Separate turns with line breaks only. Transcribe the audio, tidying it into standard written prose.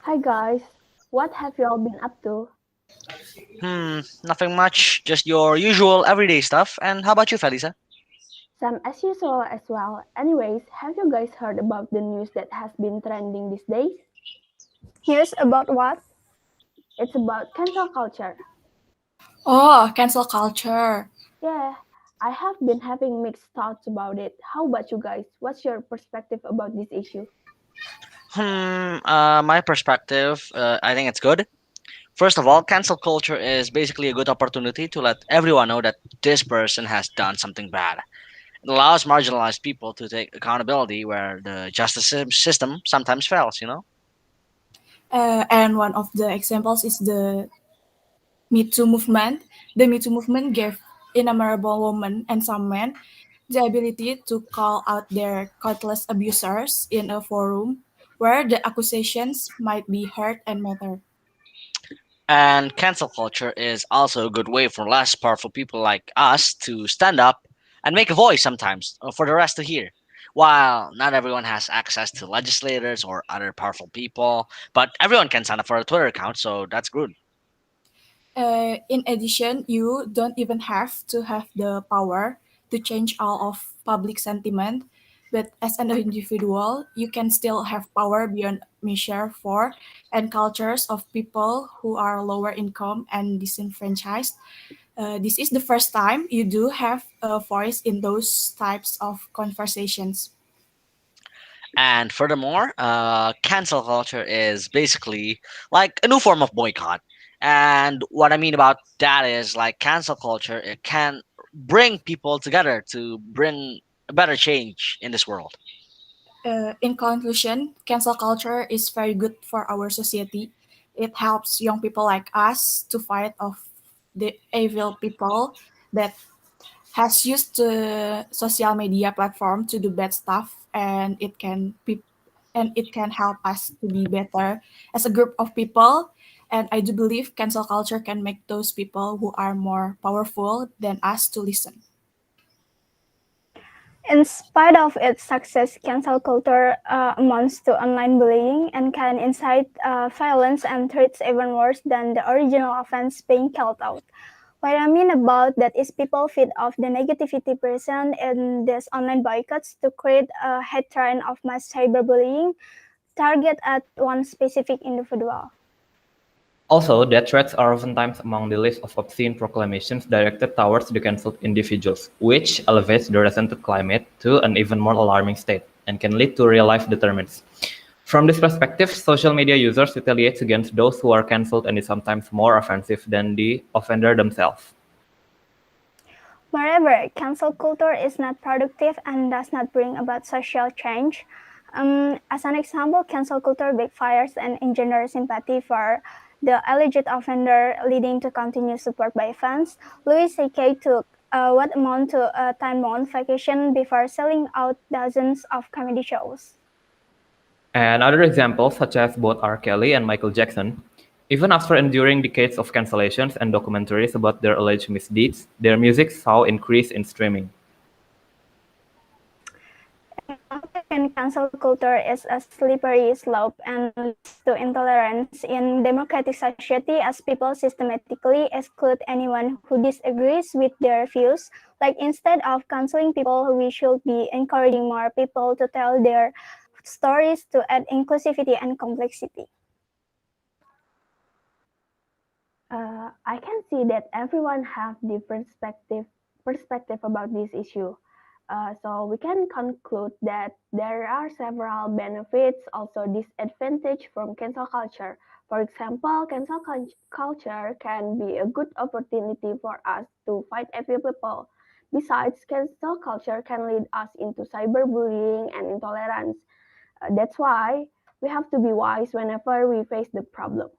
Hi guys, what have you all been up to?
Nothing much, just your usual everyday stuff. And how about you, Felisa?
Some as usual as well. Anyways, have you guys heard about the news that has been trending these days?
Here's about what?
It's about cancel culture.
Oh, cancel culture.
Yeah, I have been having mixed thoughts about it. How about you guys? What's your perspective about this issue?
My perspective, I think it's good. First of all, cancel culture is basically a good opportunity to let everyone know that this person has done something bad. It allows marginalized people to take accountability where the justice system sometimes fails.
And one of the examples is the Me Too movement. The Me Too movement gave innumerable women and some men the ability to call out their countless abusers in a forum where the accusations might be heard and matter.
And cancel culture is also a good way for less powerful people like us to stand up and make a voice sometimes for the rest to hear. While not everyone has access to legislators or other powerful people, but everyone can sign up for a Twitter account, so that's good.
In addition, you don't even have to have the power to change all of public sentiment, but as an individual, you can still have power beyond measure for and cultures of people who are lower income and disenfranchised. This is the first time you do have a voice in those types of conversations.
And furthermore, cancel culture is basically like a new form of boycott. And what I mean about that is like cancel culture, it can bring people together to bring a better change in this world.
In conclusion, cancel culture is very good for our society. It helps young people like us to fight off the evil people that has used the social media platform to do bad stuff, and it can help us to be better as a group of people. And I do believe cancel culture can make those people who are more powerful than us to listen.
In spite of its success, cancel culture amounts to online bullying and can incite violence and threats even worse than the original offense being called out. What I mean about that is people feed off the negativity present in these online boycotts to create a hate train of mass cyberbullying target at one specific individual.
Also, death threats are oftentimes among the list of obscene proclamations directed towards the cancelled individuals, which elevates the resented climate to an even more alarming state and can lead to real-life deterrents. From this perspective, social media users retaliate against those who are cancelled and is sometimes more offensive than the offender themselves.
Moreover, cancel culture is not productive and does not bring about social change. As an example, cancel culture backfires and engenders sympathy for the alleged offender, leading to continued support by fans. Louis C.K. took what amount to a 10-month vacation before selling out dozens of comedy shows.
And other examples, such as both R. Kelly and Michael Jackson, even after enduring decades of cancellations and documentaries about their alleged misdeeds, their music saw increase in streaming.
And cancel culture is a slippery slope and leads to intolerance in democratic society as people systematically exclude anyone who disagrees with their views. Like instead of canceling people, we should be encouraging more people to tell their stories to add inclusivity and complexity.
I can see that everyone have different perspective about this issue. So we can conclude that there are several benefits, also disadvantage from cancel culture. For example, culture can be a good opportunity for us to fight evil people. Besides, cancel culture can lead us into cyberbullying and intolerance. That's why we have to be wise whenever we face the problem.